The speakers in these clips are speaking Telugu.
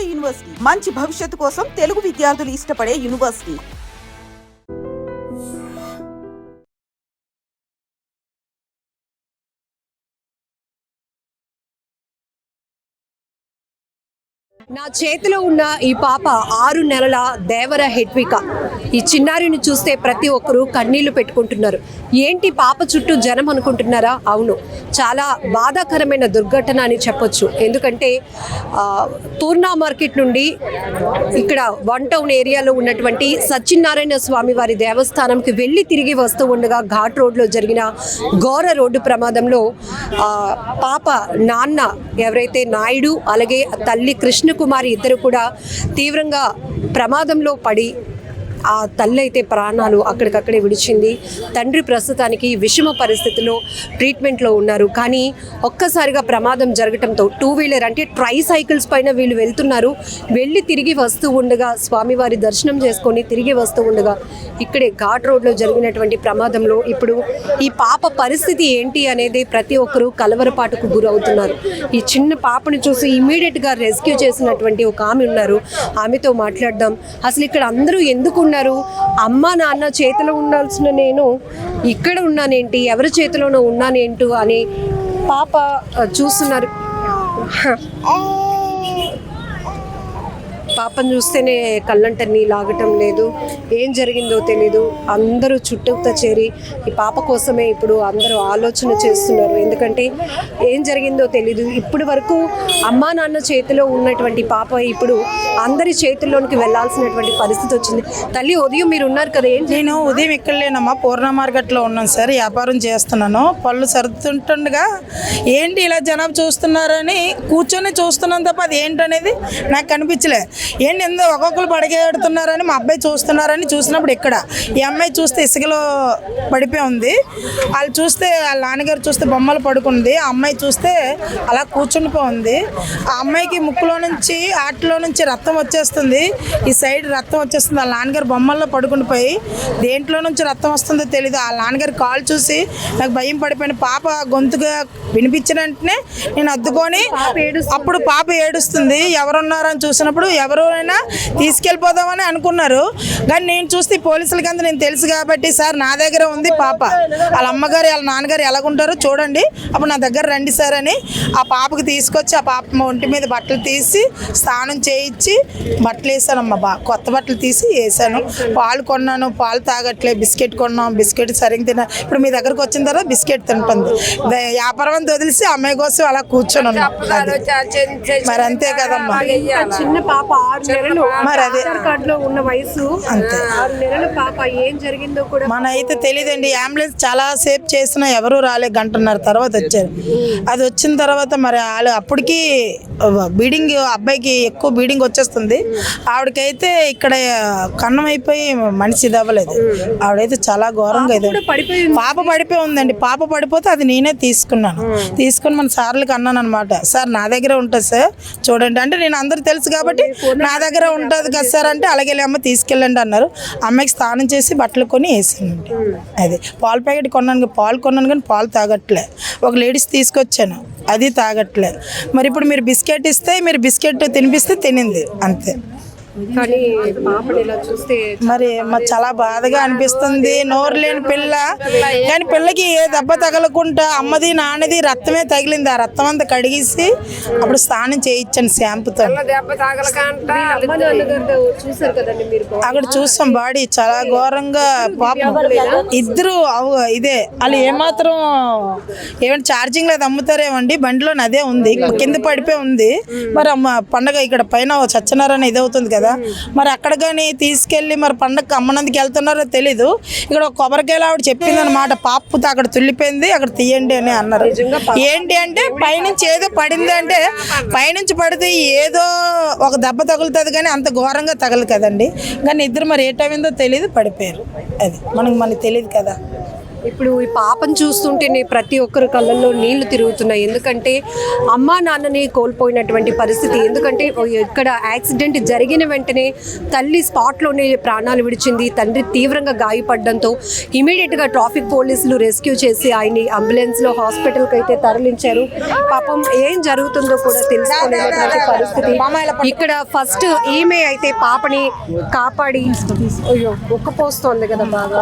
బోర్డు యూనివర్సిటీ మంచి భవిష్యత్తు కోసం తెలుగు విద్యార్థులు ఇష్టపడే యూనివర్సిటీ. నా చేతిలో ఉన్న ఈ పాప 6 నెలల దేవర హెట్విక. ఈ చిన్నారిని చూస్తే ప్రతి ఒక్కరూ కన్నీళ్లు పెట్టుకుంటున్నారు. ఏంటి పాప చుట్టూ జనం అనుకుంటున్నారా? అవును, చాలా బాధాకరమైన దుర్ఘటన అని చెప్పొచ్చు. ఎందుకంటే పూర్ణా మార్కెట్ నుండి ఇక్కడ 1 టౌన్ ఏరియాలో ఉన్నటువంటి సత్యనారాయణ స్వామి వారి దేవస్థానంకి వెళ్ళి తిరిగి వస్తూ ఉండగా ఘాట్ రోడ్లో జరిగిన ఘోర రోడ్డు ప్రమాదంలో పాప నాన్న ఎవరైతే నాయుడు అలాగే తల్లి కృష్ణకుమారి ఇద్దరు కూడా తీవ్రంగా ప్రమాదంలో పడి ఆ తల్లి అయితే ప్రాణాలు అక్కడికక్కడే విడిచింది. తండ్రి ప్రస్తుతానికి విషమ పరిస్థితిలో ట్రీట్మెంట్లో ఉన్నారు. కానీ ఒక్కసారిగా ప్రమాదం జరగటంతో 2 వీలర్ అంటే ట్రై సైకిల్స్ పైన వీళ్ళు వెళ్తున్నారు. వెళ్ళి తిరిగి వస్తూ ఉండగా స్వామివారి దర్శనం చేసుకొని తిరిగి వస్తూ ఉండగా ఇక్కడే ఘాట్ రోడ్లో జరిగినటువంటి ప్రమాదంలో ఇప్పుడు ఈ పాప పరిస్థితి ఏంటి అనేది ప్రతి ఒక్కరూ కలవరపాటుకు గురవుతున్నారు. ఈ చిన్న పాపని చూసి ఇమీడియట్గా రెస్క్యూ చేసినటువంటి ఒక ఆమె ఉన్నారు. ఆమెతో మాట్లాడదాం. అసలు ఇక్కడ అందరూ ఎందుకు ఉన్నారు? అమ్మ నాన్న చేతిలో ఉండాల్సిన నేను ఇక్కడ ఉన్నానేంటి, ఎవరి చేతిలోనో ఉన్నానేంటో అని పాప చూస్తున్నారు. పాపను చూస్తేనే కళ్ళంట నీలాగటం లేదు. ఏం జరిగిందో తెలీదు. అందరూ చుట్టూతో చేరి ఈ పాప కోసమే ఇప్పుడు అందరూ ఆలోచన చేస్తున్నారు. ఎందుకంటే ఏం జరిగిందో తెలీదు. ఇప్పటి వరకు అమ్మా నాన్న చేతిలో ఉన్నటువంటి పాప ఇప్పుడు అందరి చేతుల్లోనికి వెళ్లాల్సినటువంటి పరిస్థితి వచ్చింది. తల్లి, ఉదయం మీరు ఉన్నారు కదా, ఏంటి? నేను ఉదయం ఇక్కడ లేనమ్మా, పూర్ణ మార్కెట్లో ఉన్నాను సార్, వ్యాపారం చేస్తున్నాను. పళ్ళు సర్దుతుండగా ఏంటి ఇలా జనాభా చూస్తున్నారని కూర్చొని చూస్తున్నాను తప్ప అది ఏంటనేది నాకు కనిపించలే. ఏంటి ఎంతో ఒక్కొక్కరు పడిగేడుతున్నారని మా అబ్బాయి చూస్తున్నారని చూసినప్పుడు ఇక్కడ ఈ అమ్మాయి చూస్తే ఇసుకలో పడిపోయి ఉంది. వాళ్ళు చూస్తే వాళ్ళ నాన్నగారు చూస్తే బొమ్మలు పడుకుంది. ఆ అమ్మాయి చూస్తే అలా కూర్చుండిపోయింది. ఆ అమ్మాయికి ముక్కులో నుంచి ఆటలో నుంచి రక్తం వచ్చేస్తుంది. ఈ సైడ్ రక్తం వచ్చేస్తుంది. వాళ్ళ నాన్నగారు బొమ్మల్లో పడుకుండిపోయి దేంట్లో నుంచి రక్తం వస్తుందో తెలీదు. వాళ్ళ నాన్నగారు కాల్ చూసి నాకు భయం పడిపోయిన. పాప గొంతుగా వినిపించిన వెంటనే నేను అద్దుకొని అప్పుడు పాప ఏడుస్తుంది. ఎవరున్నారని చూసినప్పుడు ఎవరైనా తీసుకెళ్ళిపోదామని అనుకున్నారు. కానీ నేను చూస్తే పోలీసులకి అంతా నేను తెలుసు కాబట్టి, సార్ నా దగ్గర ఉంది పాప, వాళ్ళ అమ్మగారు వాళ్ళ నాన్నగారు ఎలాగుంటారో చూడండి, అప్పుడు నా దగ్గర రండి సార్ అని ఆ పాపకి తీసుకొచ్చి ఆ పాప ఒంటి మీద బట్టలు తీసి స్నానం చేయించి బట్టలు వేసానమ్మా. కొత్త బట్టలు తీసి వేసాను. పాలు కొన్నాను, పాలు తాగట్లే. బిస్కెట్ కొన్నాం, బిస్కెట్ సరిగ్గా తిన్నా. ఇప్పుడు మీ దగ్గరకు వచ్చిన తర్వాత బిస్కెట్ తింటుంది. వ్యాపారం అంతా వదిలేసి అమ్మాయి కోసం అలా కూర్చొని ఉన్నాం. మరి అంతే కదమ్మా. చిన్న పాప 6 నెలలు మరి అదే కార్డులో ఉన్న వయసు అంతే. 6 నెలల పాప ఏం జరిగిందో కూడా మన అయితే తెలియదండి. అంబులెన్స్ చాలా సేపు చేసినా ఎవరు రాలే. 1.5 గంటల తర్వాత వచ్చారు. అది వచ్చిన తర్వాత మరి వాళ్ళు అప్పటికి బీడింగ్, అబ్బాయికి ఎక్కువ బీడింగ్ వచ్చేస్తుంది. ఆవిడకైతే ఇక్కడ కన్నం అయిపోయి మనిషి ఇదవ్వలేదు. ఆవిడైతే చాలా ఘోరంగా అయితే పాప పడిపోయి ఉందండి. పాప పడిపోతే అది నేనే తీసుకున్నాను. తీసుకుని మన సార్లకు అన్నాను అనమాట, సార్ నా దగ్గర ఉంటుంది సార్ చూడండి అంటే, నేను అందరూ తెలుసు కాబట్టి నా దగ్గర ఉంటుంది కదా సార్ అంటే, అలాగే అమ్మ తీసుకెళ్ళండి అన్నారు. అమ్మాయికి స్నానం చేసి బట్టలు కొని వేసానండి. అది పాలు ప్యాకెట్ కొన్నాను, పాలు కొన్నాను కానీ పాలు తాగట్లే. ఒక లేడీస్ తీసుకొచ్చాను, అది తాగట్లే. మరి ఇప్పుడు మీరు బిస్కెట్ ఇస్తే, మీరు బిస్కెట్ తినిపిస్తే తినింది అంతే. కానీ పాపని ఇలా చూస్తే మరి చాలా బాధగా అనిపిస్తుంది. నోరు లేని పిల్ల, కానీ పిల్లకి ఏ దెబ్బ తగలకుండా అమ్మది నాన్నది రక్తమే తగిలింది. ఆ రక్తం అంతా కడిగేసి అప్పుడు స్నానం చేయించాను షాంపుతో. అక్కడ చూసాం బాడీ చాలా ఘోరంగా. పాపం ఇద్దరు ఇదే వాళ్ళు ఏమాత్రం ఏమైనా ఛార్జింగ్ లేదు అమ్ముతారేమండి, బండిలో అదే ఉంది, కింద పడిపోయి ఉంది. మరి అమ్మ పండగ ఇక్కడ పైన సత్యనారాయణ ఇది అవుతుంది కదా, మరి అక్కడ కానీ తీసుకెళ్ళి మరి పండగ అమ్మనందుకు వెళ్తున్నారో తెలీదు. ఇక్కడ ఒక కొబ్బరికాయలు ఆవిడ చెప్పింది అనమాట, పాపుతో అక్కడ తుల్లిపోయింది అక్కడ తీయండి అని అన్నారు. ఏంటి అంటే పైనుంచి ఏదో పడింది అంటే, పైనుంచి పడితే ఏదో ఒక దెబ్బ తగులుతుంది కానీ అంత ఘోరంగా తగలదు కదండి. కానీ ఇద్దరు మరి ఏ టైం ఏందో తెలియదు పడిపోయారు. అది మనకి తెలియదు కదా. ఇప్పుడు ఈ పాపను చూస్తుంటేనే ప్రతి ఒక్కరి కళ్ళల్లో నీళ్లు తిరుగుతున్నాయి. ఎందుకంటే అమ్మా నాన్నని కోల్పోయినటువంటి పరిస్థితి. ఎందుకంటే ఇక్కడ యాక్సిడెంట్ జరిగిన వెంటనే తల్లి స్పాట్లోనే ప్రాణాలు విడిచింది. తండ్రి తీవ్రంగా గాయపడడంతో ఇమీడియట్గా ట్రాఫిక్ పోలీసులు రెస్క్యూ చేసి ఆయన్ని అంబులెన్స్లో హాస్పిటల్కి అయితే తరలించారు. పాపం ఏం జరుగుతుందో కూడా తెలుసుకోలేనటువంటి పరిస్థితి. ఇక్కడ ఫస్ట్ ఈమె అయితే పాపని కాపాడి, అయ్యో ఉక్కపోస్తోంది కదా బాగా,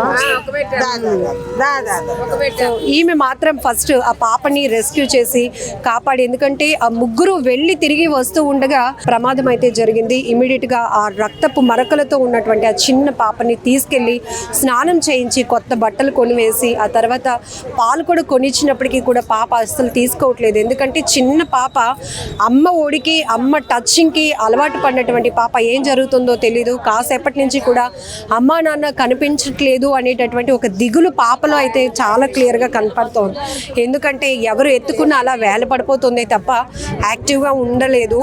ఈమె మాత్రం ఫస్ట్ ఆ పాపని రెస్క్యూ చేసి కాపాడి. ఎందుకంటే ఆ ముగ్గురు వెళ్ళి తిరిగి వస్తూ ఉండగా ప్రమాదం అయితే జరిగింది. ఇమీడియట్ గా ఆ రక్తపు మరకలతో ఉన్నటువంటి ఆ చిన్న పాపని తీసుకెళ్లి స్నానం చేయించి కొత్త బట్టలు కొనివేసి ఆ తర్వాత పాలు కూడా కొనిచ్చినప్పటికీ కూడా పాప అస్సలు తీసుకోవట్లేదు. ఎందుకంటే చిన్న పాప అమ్మ ఒడికి అమ్మ టచింగ్కి అలవాటు పడినటువంటి పాప. ఏం జరుగుతుందో తెలీదు. కాసేపటి నుంచి కూడా అమ్మా నాన్న కనిపించట్లేదు అనేటటువంటి ఒక దిగులు పాపలో అయితే చాలా క్లియర్గా కనపడుతోంది. ఎందుకంటే ఎవరు ఎత్తుకున్న అలా వేల పడిపోతుంది తప్ప యాక్టివ్గా ఉండలేదు.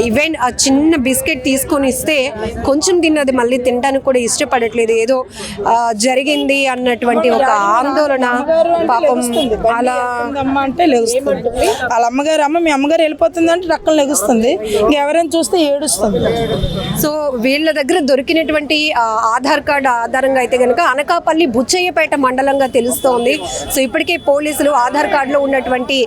ఈవెన్ ఆ చిన్న బిస్కెట్ తీసుకొని ఇస్తే కొంచెం తిన్నది మళ్ళీ తినడానికి కూడా ఇష్టపడట్లేదు. ఏదో జరిగింది అన్నటువంటి ఒక ఆందోళన పాపం. అలా అమ్మ అంటే లెగుస్తుంది, వాళ్ళ అమ్మగారు అమ్మ మీ అమ్మగారు వెళ్ళిపోతుంది అంటే రక్కలు లెగుస్తుంది, ఎవరైనా చూస్తే ఏడుస్తుంది. సో వీళ్ళ దగ్గర దొరికినటువంటి ఆధార్ కార్డు ఆధారంగా అయితే కనుక అనకాపల్లి బుచ్చయ్యపేట మండలంగా తెలుస్తోంది. సో ఇప్పటికే పోలీసులు ఆధార్ కార్డులో ఉన్నటువంటి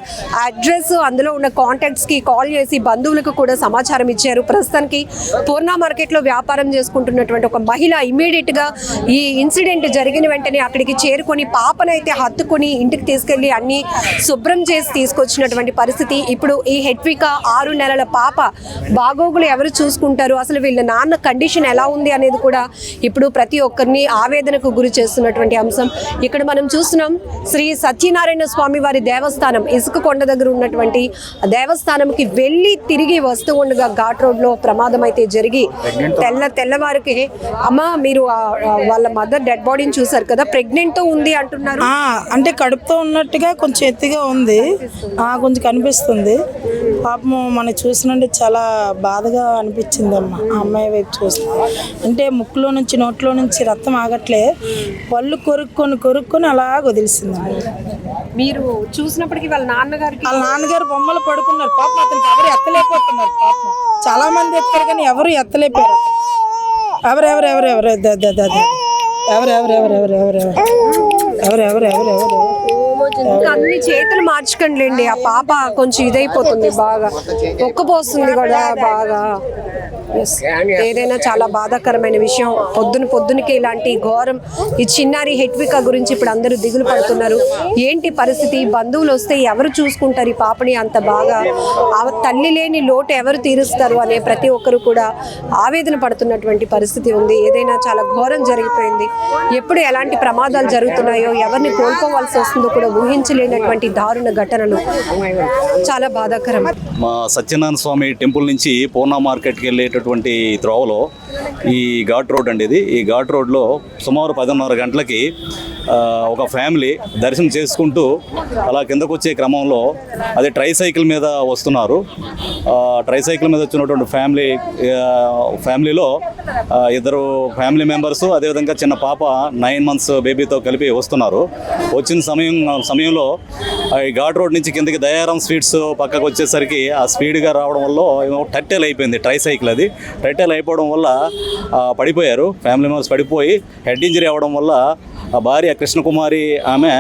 అడ్రస్, అందులో ఉన్న కాంటాక్ట్స్కి కాల్ చేసి బంధువులకు కూడా సమాచారం ఇచ్చారు. ప్రస్తుతానికి పూర్ణ మార్కెట్లో వ్యాపారం చేసుకుంటున్నటువంటి ఒక మహిళ ఇమ్మీడియట్గా ఈ ఇన్సిడెంట్ జరిగిన వెంటనే అక్కడికి చేరుకొని పాపనైతే హత్తుకొని ఇంటికి తీసుకెళ్లి అన్ని శుభ్రం చేసి తీసుకొచ్చినటువంటి పరిస్థితి. ఇప్పుడు ఈ హెట్విక 6 నెలల పాప బాగోగులు ఎవరు చూసుకుంటారు, అసలు వీళ్ళ నాన్న కండిషన్ ఎలా ఉంది అనేది కూడా ఇప్పుడు ప్రతి ఒక్కరిని ఆవేదనకు గురి చేస్తున్నటువంటి అంశం. ఇక్కడ మనం చూస్తున్నాం శ్రీ సత్యనారాయణ స్వామి వారి దేవస్థానం ఇసుక కొండ దగ్గర ఉన్నటువంటి దేవస్థానంకి వెళ్ళి తిరిగి వస్తూ ఉండగా ఘాట్ రోడ్లో ప్రమాదం అయితే జరిగి తెల్లవారికి అమ్మ మీరు వాళ్ళ మదర్ డెడ్ బాడీని చూసారు కదా, ప్రెగ్నెంట్తో ఉంది అంటున్నారు. అంటే కడుపుతో ఉన్నట్టుగా కొంచెం ఎత్తుగా ఉంది, కొంచెం కనిపిస్తుంది. పాపం మనం చూసినంటే చాలా బాధగా అనిపించింది అమ్మ. ఆ అమ్మాయి వైపు చూస్తే అంటే ముక్కులో నుంచి నోట్లో నుంచి రక్తం ఆగట్లే, పళ్ళు కొరుక్కొని అలా వదిలిసింది. మీరు చూసినప్పటికీ వాళ్ళ నాన్నగారు బొమ్మలు పడుకున్నారు. పాపం అతనికి ఎవరు ఎత్తలేకపోతున్నారు. పాపం చాలా మంది ఎత్తారు కానీ ఎవరు ఎత్తలేపారు. అన్ని చేతులు మార్చుకోండి. ఆ పాప కొంచెం ఇదైపోతుంది, బాగా ఒక్కపోస్తుంది కూడా బాగా. ఏదైనా చాలా బాధాకరమైన విషయం. పొద్దునకి ఇలాంటి ఘోరం. ఈ చిన్నారి హెట్విక గురించి ఇప్పుడు అందరూ దిగులు పడుతున్నారు. ఏంటి పరిస్థితి, బంధువులు వస్తే ఎవరు చూసుకుంటారు ఈ పాపని? అంత బాగా తల్లి లేని లోటు ఎవరు తీరుస్తారు అనే ప్రతి ఒక్కరు కూడా ఆవేదన పడుతున్నటువంటి పరిస్థితి ఉంది. ఏదైనా చాలా ఘోరం జరిగిపోయింది. ఎప్పుడు ఎలాంటి ప్రమాదాలు జరుగుతున్నాయో, ఎవరిని కోల్పోవాల్సి వస్తుందో కూడా ఊహించలేనటువంటి దారుణ ఘటనలు. చాలా బాధాకరం. మా సత్యనారాయణ స్వామి టెంపుల్ నుంచి పూర్ణ మార్కెట్కి వెళ్ళేటటువంటి త్రోవలో ఈ ఘాట్ రోడ్ అండి ఇది. ఈ ఘాట్ రోడ్లో సుమారు 10:30 గంటలకి ఒక ఫ్యామిలీ దర్శనం చేసుకుంటూ అలా కిందకు వచ్చే క్రమంలో అది ట్రైసైకిల్ మీద వస్తున్నారు. ట్రైసైకిల్ మీద వచ్చినటువంటి ఫ్యామిలీలో ఇద్దరు ఫ్యామిలీ మెంబర్స్, అదేవిధంగా చిన్న పాప 9 months బేబీతో కలిపి వస్తున్నారు. వచ్చిన సమయంలో ఈ ఘాట్ రోడ్ నుంచి కిందకి దయారాం స్వీట్స్ పక్కకు వచ్చేసరికి ఆ స్పీడ్గా రావడం వల్ల టట్టెల్ అయిపోయింది ట్రైసైకిల్. అది టట్టెల్ అయిపోవడం వల్ల పడిపోయారు. ఫ్యామిలీ మెంబర్స్ పడిపోయి హెడ్ ఇంజరీ అవ్వడం వల్ల ఆ భార్య కృష్ణకుమారి ఆమె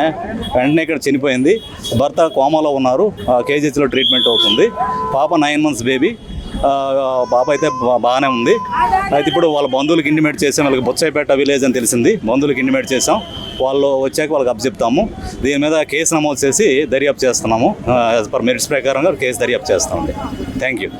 వెంటనే ఇక్కడ చనిపోయింది. భర్త కోమాలో ఉన్నారు, కేజీహెచ్లో ట్రీట్మెంట్ అవుతుంది. పాప 9 months బేబీ. పాప అయితే బాగానే ఉంది. అయితే ఇప్పుడు వాళ్ళ బంధువులకు ఇంటిమేట్ చేసాం. వాళ్ళకి బుచ్చయ్యపేట విలేజ్ అని తెలిసింది. బంధువులకు ఇంటిమేట్ చేసాం. వాళ్ళు వచ్చాక వాళ్ళకి అప్పచెప్తాము. దీని మీద కేసు నమోదు చేసి దర్యాప్తు చేస్తున్నాము. యాజ్ పర్ మెరిట్స్ ప్రకారంగా కేసు దర్యాప్తు చేస్తామండి. Thank you.